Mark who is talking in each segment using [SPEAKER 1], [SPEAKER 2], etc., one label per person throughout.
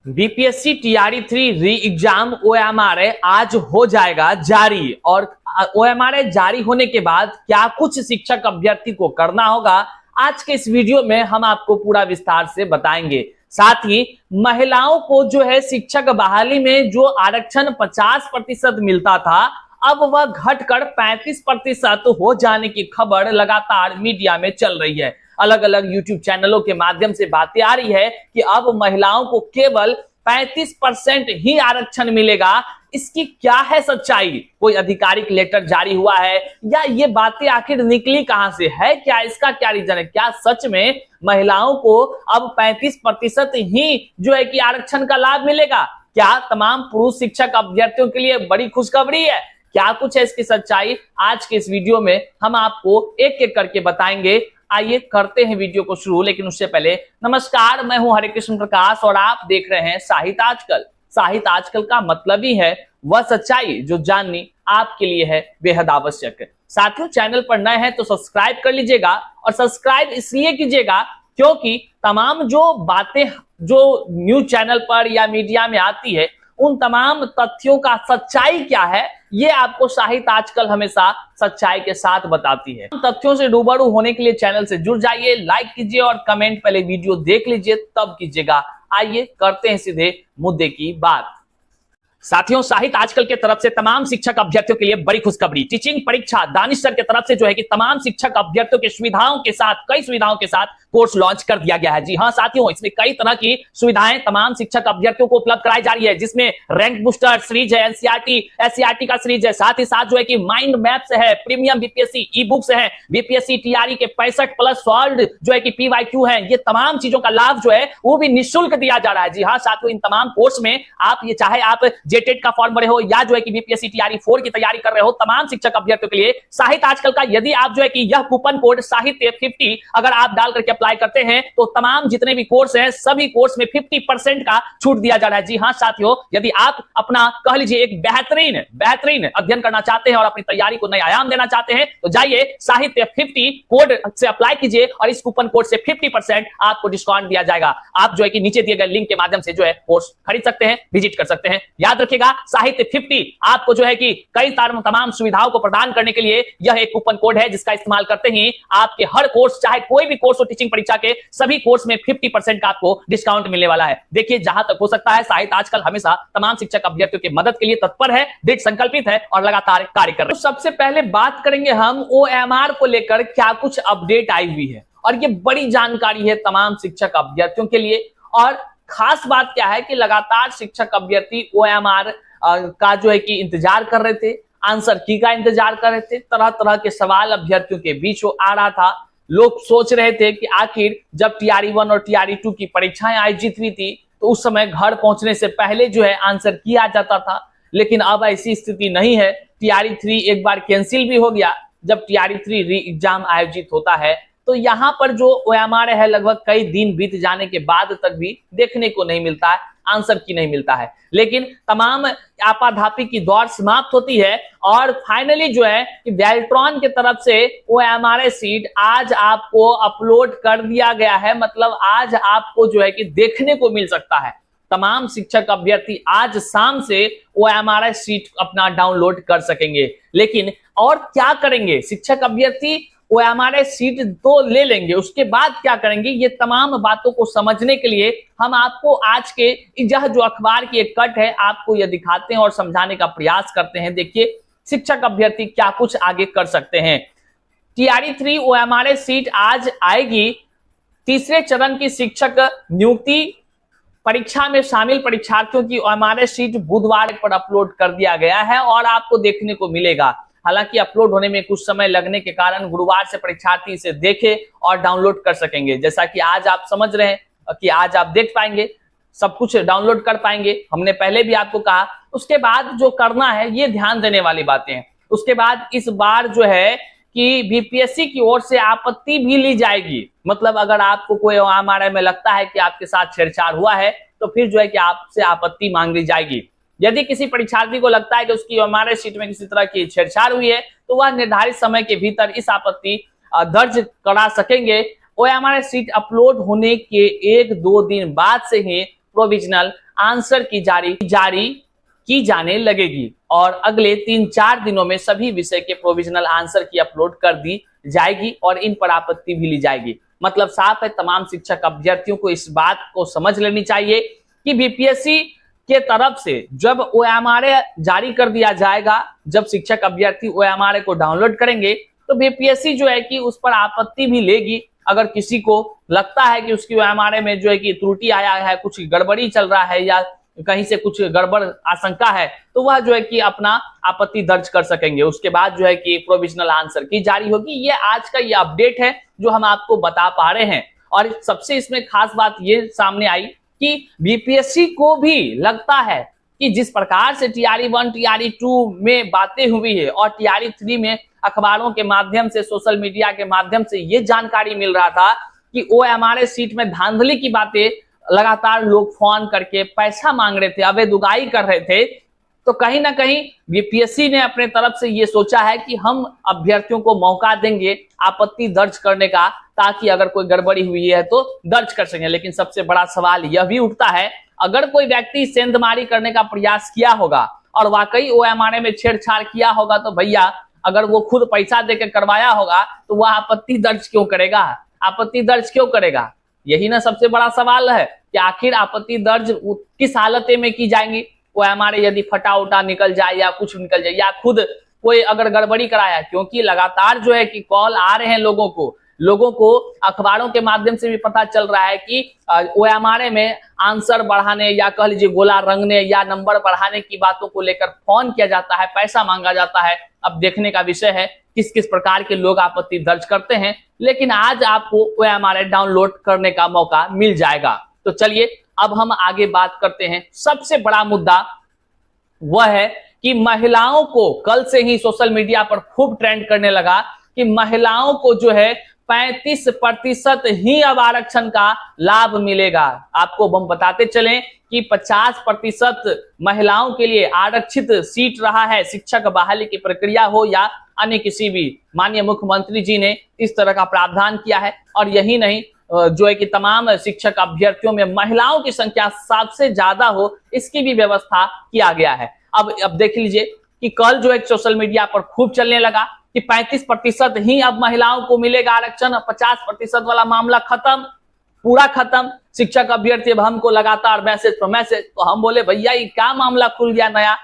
[SPEAKER 1] BPSC TRE 3 री exam ओएमआरए आज हो जाएगा जारी। और ओएमआरए जारी होने के बाद क्या कुछ शिक्षक अभ्यर्थी को करना होगा, आज के इस वीडियो में हम आपको पूरा विस्तार से बताएंगे। साथ ही महिलाओं को जो है शिक्षक बहाली में जो आरक्षण 50% मिलता था, अब वह घटकर 35% हो जाने की खबर लगातार मीडिया में चल रही है। अलग अलग यूट्यूब चैनलों के माध्यम से बातें आ रही है कि अब महिलाओं को केवल 35% ही आरक्षण मिलेगा। इसकी क्या है सच्चाई? कोई आधिकारिक लेटर जारी हुआ है या ये बातें आखिर निकली कहां से है? क्या इसका क्या रीजन है? क्या सच में महिलाओं को अब 35% ही जो है कि आरक्षण का लाभ मिलेगा? क्या तमाम पुरुष शिक्षक अभ्यर्थियों के लिए बड़ी खुशखबरी है? क्या कुछ है इसकी सच्चाई? आज के इस वीडियो में हम आपको एक एक करके बताएंगे। आइए करते हैं वीडियो को शुरू, लेकिन उससे पहले नमस्कार, मैं हूं हरे कृष्ण प्रकाश और आप देख रहे हैं साहित्य आजकल। साहित्य आजकल का मतलब ही है वह सच्चाई जो जाननी आपके लिए है बेहद आवश्यक। साथियों, चैनल पर नए हैं तो सब्सक्राइब कर लीजिएगा, और सब्सक्राइब इसलिए कीजिएगा क्योंकि तमाम जो बातें जो न्यूज चैनल पर या मीडिया में आती है, उन तमाम तथ्यों का सच्चाई क्या है, ये आपको साहित्य आजकल हमेशा सच्चाई के साथ बताती है। तथ्यों से रूबरू होने के लिए चैनल से जुड़ जाइए, लाइक कीजिए और कमेंट पहले वीडियो देख लीजिए तब कीजिएगा। आइए करते हैं सीधे मुद्दे की बात। साथियों, साहित्य आजकल के तरफ से तमाम शिक्षक अभ्यर्थियों के लिए बड़ी खुशखबरी। टीचिंग परीक्षा दानिश सर के तरफ से जो है कि तमाम शिक्षक अभ्यर्थियों की सुविधाओं के साथ, कई सुविधाओं के साथ कोर्स लॉन्च कर दिया गया है। जी हां साथियों, इसमें कई तरह की सुविधाएं तमाम शिक्षक अभ्यर्थियों को उपलब्ध कराई जा रही है, जिसमें रैंक बूस्टर सीरीज है, एससीईआरटी का सीरीज है, साथ ही साथ जो है कि माइंड मैप्स है, प्रीमियम बीपीएससी ई बुक्स है, बीपीएससी टीआरई के 65+ सॉल्व जो है कि पीवाईक्यू है। ये तमाम चीजों का लाभ जो है वो भी निःशुल्क दिया जा रहा है। जी हां साथियों, इन तमाम कोर्स में आप ये चाहे आप जेटेट का फॉर्म भरे हो या जो है कि बीपीएससी टीआरई 4 की तैयारी कर रहे हो, तमाम शिक्षक अभ्यर्थियों के लिए साहित्य आजकल का यदि आप जो है कि यह कूपन कोड साहित्य 50 अगर आप डाल करके अप्लाई करते हैं तो तमाम जितने भी कोर्स हैं सभी कोर्स में 50% का छूट दिया जा रहा है। जी हां साथियों, यदि आप अपना कह लीजिए एक बेहतरीन अध्ययन करना चाहते हैं और अपनी तैयारी को नए आयाम देना चाहते हैं तो जाइए साहित्य 50 कोड से अप्लाई कीजिए और इस कूपन कोड से 50% आपको डिस्काउंट दिया जाएगा। आप जो है कि नीचे दिए गए लिंक के माध्यम से जो है कोर्स खरीद सकते हैं, विजिट कर सकते हैं। याद रखिएगा, साहित्य 50 आपको जो है कि कई तमाम सुविधाओं को प्रदान करने के लिए यह एक कूपन कोड है, जिसका इस्तेमाल करते ही आपके हर कोर्स, चाहे कोई भी कोर्स हो टीचिंग परीक्षा के, सभी कोर्स में 50% का आपको डिस्काउंट मिलने वाला है। देखिए, जहां तक हो सकता है साहित्य आजकल हमेशा तमाम शिक्षक अभ्यर्थियों की मदद के लिए तत्पर है, दृढ़ संकल्पित है और लगातार कार्य कर रहे हैं। तो सबसे पहले बात करेंगे हम ओएमआर को लेकर क्या कुछ अपडेट आई हुई है, और ये बड़ी जानकारी है तमाम शिक्षक अभ्यर्थियों के लिए। और खास बात क्या है कि लगातार शिक्षक अभ्यर्थी ओएमआर का जो है कि इंतजार कर रहे थे, आंसर की का इंतजार कर रहे थे। तरह तरह के सवाल अभ्यर्थियों के बीच आ रहा था। लोग सोच रहे थे कि आखिर जब टीआरई 1 और टीआरई 2 की परीक्षाएं आयोजित हुई थी तो उस समय घर पहुंचने से पहले जो है आंसर की आ जाता था, लेकिन अब ऐसी स्थिति नहीं है। टीआरई 3 एक बार कैंसिल भी हो गया। जब टीआरई 3 री एग्जाम आयोजित होता है तो यहाँ पर जो ओएमआर है लगभग कई दिन बीत जाने के बाद तक भी देखने को नहीं मिलता है, आंसर की नहीं मिलता है। लेकिन तमाम आपाधापी की दौड़ समाप्त होती है और फाइनली जो है कि बेल्ट्रॉन की तरफ से ओएमआर सीट आज आपको अपलोड कर दिया गया है। मतलब आज आपको जो है कि देखने को मिल सकता है। तमाम शिक्षक अभ्यर्थी आज शाम से ओएमआर सीट अपना डाउनलोड कर सकेंगे। लेकिन और क्या करेंगे शिक्षक अभ्यर्थी? ओएमआर सीट तो ले लेंगे, उसके बाद क्या करेंगे? ये तमाम बातों को समझने के लिए हम आपको आज के यह जो अखबार की एक कट है आपको यह दिखाते हैं और समझाने का प्रयास करते हैं। देखिए शिक्षक अभ्यर्थी क्या कुछ आगे कर सकते हैं। टीआरई 3 ओएमआर सीट आज आएगी। तीसरे चरण की शिक्षक नियुक्ति परीक्षा में शामिल परीक्षार्थियों की ओएमआर सीट बुधवार पर अपलोड कर दिया गया है और आपको देखने को मिलेगा। हालांकि अपलोड होने में कुछ समय लगने के कारण गुरुवार से परीक्षार्थी इसे देखे और डाउनलोड कर सकेंगे। जैसा कि आज आप समझ रहे हैं कि आज आप देख पाएंगे, सब कुछ डाउनलोड कर पाएंगे। हमने पहले भी आपको कहा। उसके बाद जो करना है ये ध्यान देने वाली बातें हैं। उसके बाद इस बार जो है कि बीपीएससी की ओर से आपत्ति भी ली जाएगी। मतलब अगर आपको कोई ओएमआर में लगता है कि आपके साथ छेड़छाड़ हुआ है तो फिर जो है कि आपसे आपत्ति मांग ली जाएगी। यदि किसी परीक्षार्थी को लगता है कि उसकी ओएमआर सीट में किसी तरह की छेड़छाड़ हुई है तो वह निर्धारित समय के भीतर इस आपत्ति दर्ज करा सकेंगे। ओएमआर सीट अपलोड होने के 1-2 दिन बाद से ही प्रोविजनल आंसर की जारी की जाने लगेगी और अगले 3-4 दिनों में सभी विषय के प्रोविजनल आंसर की अपलोड कर दी जाएगी और इन पर आपत्ति भी ली जाएगी। मतलब साफ है, तमाम शिक्षक अभ्यर्थियों को इस बात को समझ लेनी चाहिए कि बीपीएससी के तरफ से जब ओएमआरए जारी कर दिया जाएगा, जब शिक्षक अभ्यर्थी ओएमआरए को डाउनलोड करेंगे तो बीपीएससी जो है कि उस पर आपत्ति भी लेगी। अगर किसी को लगता है कि उसकी ओएमआरए में जो है कि त्रुटि आया है, कुछ गड़बड़ी चल रहा है या कहीं से कुछ गड़बड़ आशंका है, तो वह जो है कि अपना आपत्ति दर्ज कर सकेंगे। उसके बाद जो है कि प्रोविजनल आंसर की जारी होगी। ये आज का ये अपडेट है जो हम आपको बता पा रहे हैं। और सबसे इसमें खास बात ये सामने आई कि बीपीएससी को भी लगता है कि जिस प्रकार से TRE-1 TRE-2 में बातें हुई है और TRE-3 में अखबारों के माध्यम से, सोशल मीडिया के माध्यम से ये जानकारी मिल रहा था कि ओएमआरए सीट में धांधली की बातें लगातार लोग फोन करके पैसा मांग रहे थे, अवैध उगाही कर रहे थे, तो कहीं ना कहीं बीपीएससी ने अपने तरफ से ये सोचा है कि हम अभ्यर्थियों को मौका देंगे आपत्ति दर्ज करने का, ताकि अगर कोई गड़बड़ी हुई है तो दर्ज कर सकें। लेकिन सबसे बड़ा सवाल यह भी उठता है, अगर कोई व्यक्ति सेंधमारी करने का प्रयास किया होगा और वाकई ओएमआरए में छेड़छाड़ किया होगा, तो भैया अगर वो खुद पैसा देकर करवाया होगा तो वह आपत्ति दर्ज क्यों करेगा? आपत्ति दर्ज क्यों करेगा? यही ना सबसे बड़ा सवाल है कि आखिर आपत्ति दर्ज किस हालत में की जाएंगी? ओएमआरए यदि फटा उटा निकल जाए या कुछ निकल जाए या खुद कोई अगर गड़बड़ी कराया, क्योंकि लगातार जो है कि कॉल आ रहे हैं लोगों को अखबारों के माध्यम से भी पता चल रहा है कि ओएमआरए में आंसर बढ़ाने या कह लीजिए गोला रंगने या नंबर बढ़ाने की बातों को लेकर फोन किया जाता है, पैसा मांगा जाता है। अब देखने का विषय है किस किस प्रकार के लोग आपत्ति दर्ज करते हैं। लेकिन आज आपको ओएमआरए डाउनलोड करने का मौका मिल जाएगा। तो चलिए अब हम आगे बात करते हैं। सबसे बड़ा मुद्दा वह है कि महिलाओं को कल से ही सोशल मीडिया पर खूब ट्रेंड करने लगा कि महिलाओं को जो है 35% ही अब आरक्षण का लाभ मिलेगा। आपको हम बताते चलें कि 50% महिलाओं के लिए आरक्षित सीट रहा है। शिक्षक बहाली की प्रक्रिया हो या अन्य किसी भी, माननीय मुख्यमंत्री जी ने इस तरह का प्रावधान किया है। और यही नहीं, जो है कि तमाम शिक्षक अभ्यर्थियों में महिलाओं की संख्या सबसे ज्यादा हो, इसकी भी व्यवस्था किया गया है। अब देख लीजिए कि कल जो है सोशल मीडिया पर खूब चलने लगा कि 35% ही अब महिलाओं को मिलेगा आरक्षण, 50% वाला मामला खत्म, पूरा खत्म। शिक्षक अभ्यर्थी अब हमको लगातार मैसेज पर मैसेज, तो हम बोले भैया ये क्या मामला खुल गया नया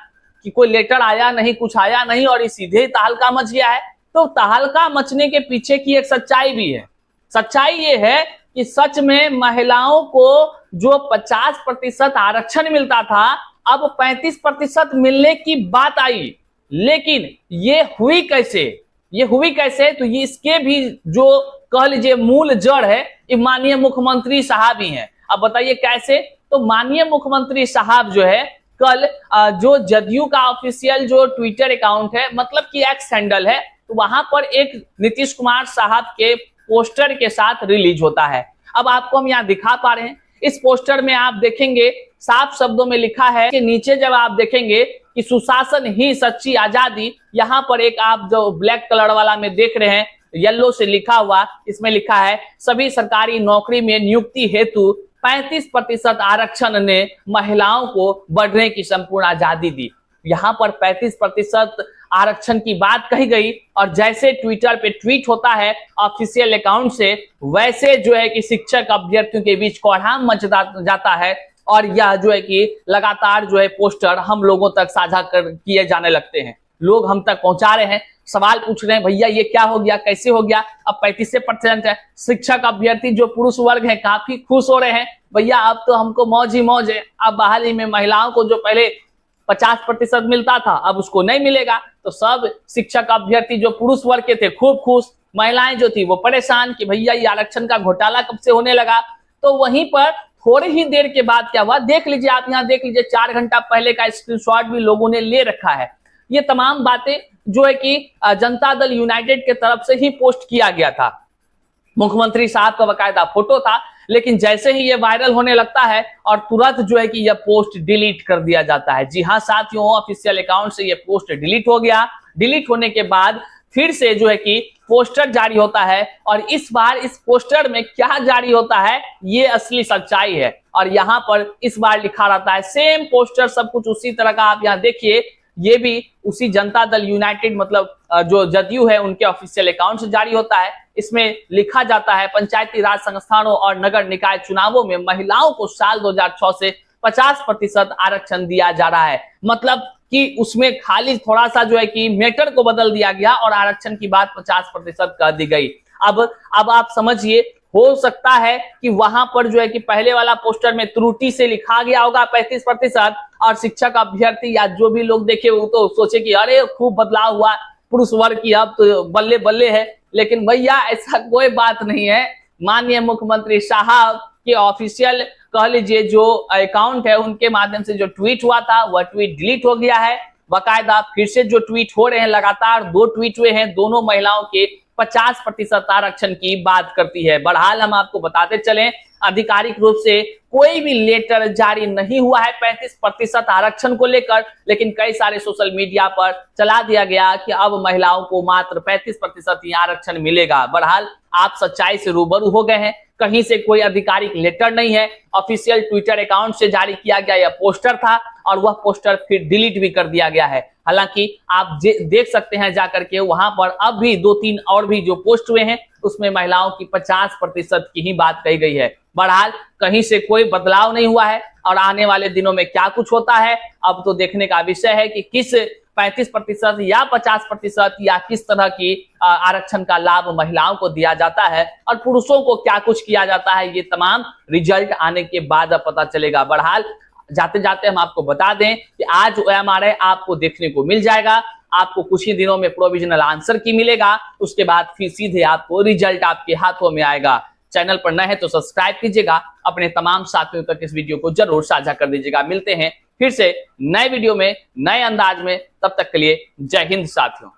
[SPEAKER 1] कि कोई लेटर आया नहीं, कुछ आया नहीं और ये सीधे तहलका मच गया है। तो तहलका मचने के पीछे की एक सच्चाई भी है। सच्चाई ये है कि सच में महिलाओं को जो 50% आरक्षण मिलता था, अब 35% मिलने की बात आई। लेकिन ये हुई कैसे? तो ये इसके भी जो कह लीजिए मूल जड़ है, ये माननीय मुख्यमंत्री साहब ही हैं। अब बताइए कैसे? तो माननीय मुख्यमंत्री साहब जो है कल जो जदयू का ऑफिशियल जो ट्विटर अकाउंट है, मतलब कि एक्स हैंडल है, तो वहां पर एक नीतीश कुमार साहब के पोस्टर के साथ रिलीज होता है। अब आपको हम यहाँ दिखा पा रहे हैं। इस पोस्टर में आप देखेंगे साफ शब्दों में लिखा है कि नीचे जब आप देखेंगे कि सुशासन ही सच्ची आजादी, यहाँ पर एक आप जो ब्लैक कलर वाला में देख रहे हैं येलो से लिखा हुआ, इसमें लिखा है सभी सरकारी नौकरी में नियुक्ति हेतु 35% आरक्षण ने महिलाओं को बढ़ने की संपूर्ण आजादी दी। यहाँ पर 35% आरक्षण की बात कही गई और जैसे ट्विटर पे ट्वीट होता है ऑफिशियल अकाउंट से, वैसे जो है कि शिक्षक अभ्यर्थियों के बीच कोहराम मच जाता है और यह जो है कि लगातार जो है पोस्टर हम लोगों तक साझा किए जाने लगते हैं। लोग हम तक पहुंचा रहे हैं, सवाल पूछ रहे हैं भैया ये क्या हो गया, कैसे हो गया? अब 35% है। शिक्षक अभ्यर्थी जो पुरुष वर्ग है काफी खुश हो रहे हैं, भैया अब तो हमको मौज ही मौज है। अब बहाली में महिलाओं को जो पहले 50% मिलता था अब उसको नहीं मिलेगा। तो सब शिक्षक अभ्यर्थी जो पुरुष वर्ग के थे खूब खुश, महिलाएं जो थी वो परेशान कि भैया ये आरक्षण का घोटाला कब से होने लगा। तो वहीं पर थोड़ी ही देर के बाद क्या हुआ, देख लीजिए आप, यहाँ देख लीजिए 4 घंटा पहले का स्क्रीनशॉट भी लोगों ने ले रखा है। ये तमाम बातें जो है कि जनता दल यूनाइटेड के तरफ से ही पोस्ट किया गया था। मुख्यमंत्री साहब का बकायदा फोटो था, लेकिन जैसे ही ये वायरल होने लगता है और तुरंत जो है कि यह पोस्ट डिलीट कर दिया जाता है। जी हाँ साथियों, ऑफिशियल अकाउंट से ये पोस्ट डिलीट हो गया। डिलीट होने के बाद फिर से जो है कि पोस्टर जारी होता है और इस बार इस पोस्टर में क्या जारी होता है, ये असली सच्चाई है। और यहाँ पर इस बार लिखा रहता है सेम पोस्टर, सब कुछ उसी तरह का। आप यहाँ देखिए, ये भी उसी जनता दल यूनाइटेड मतलब जो जदयू है उनके ऑफिशियल अकाउंट से जारी होता है। इसमें लिखा जाता है पंचायती राज संस्थानों और नगर निकाय चुनावों में महिलाओं को साल 2006 से 50% आरक्षण दिया जा रहा है। मतलब कि उसमें खाली थोड़ा सा जो है कि मेटर को बदल दिया गया और आरक्षण की बात 50% कर दी गई। अब आप समझिए, हो सकता है कि वहां पर जो है कि पहले वाला पोस्टर में त्रुटि से लिखा गया होगा 35% और शिक्षक अभ्यर्थी या जो भी लोग देखे वो तो सोचे कि अरे खूब बदलाव हुआ, पुरुष वर्ग की अब तो बल्ले बल्ले है। लेकिन भैया ऐसा कोई बात नहीं है। माननीय मुख्यमंत्री साहब के ऑफिशियल कह लीजिए जो अकाउंट है उनके माध्यम से जो ट्वीट हुआ था वह ट्वीट डिलीट हो गया है। बाकायदा फिर से जो ट्वीट हो रहे हैं, लगातार 2 ट्वीट हुए हैं, दोनों महिलाओं के 50% आरक्षण की बात करती है। बहरहाल हम आपको बताते चलें, आधिकारिक रूप से कोई भी लेटर जारी नहीं हुआ है 35% आरक्षण को लेकर, लेकिन कई सारे सोशल मीडिया पर चला दिया गया कि अब महिलाओं को मात्र 35% ही आरक्षण मिलेगा। बहरहाल आप सच्चाई से रूबरू हो गए हैं, कहीं से कोई आधिकारिक लेटर नहीं है, ऑफिशियल ट्विटर अकाउंट से जारी किया गया यह पोस्टर था और वह पोस्टर फिर डिलीट भी कर दिया गया है। हालांकि आप देख सकते हैं जाकर के वहां पर अब भी 2-3 और भी जो पोस्ट हुए हैं उसमें महिलाओं की 50% की ही बात कही गई है। बहरहाल कहीं से कोई बदलाव नहीं हुआ है और आने वाले दिनों में क्या कुछ होता है अब तो देखने का विषय है कि किस 35% या 50% या किस तरह की आरक्षण का लाभ महिलाओं को दिया जाता है और पुरुषों को क्या कुछ किया जाता है, ये तमाम रिजल्ट आने के बाद अब पता चलेगा। बहरहाल जाते जाते हम आपको बता दें कि आज OMRI आपको देखने को मिल जाएगा। आपको कुछ ही दिनों में प्रोविजनल आंसर की मिलेगा, उसके बाद फिर सीधे आपको रिजल्ट आपके हाथों में आएगा। चैनल पर नए हैं तो सब्सक्राइब कीजिएगा, अपने तमाम साथियों तक इस वीडियो को जरूर साझा कर दीजिएगा। मिलते हैं फिर से नए वीडियो में नए अंदाज में, तब तक के लिए जय हिंद साथियों।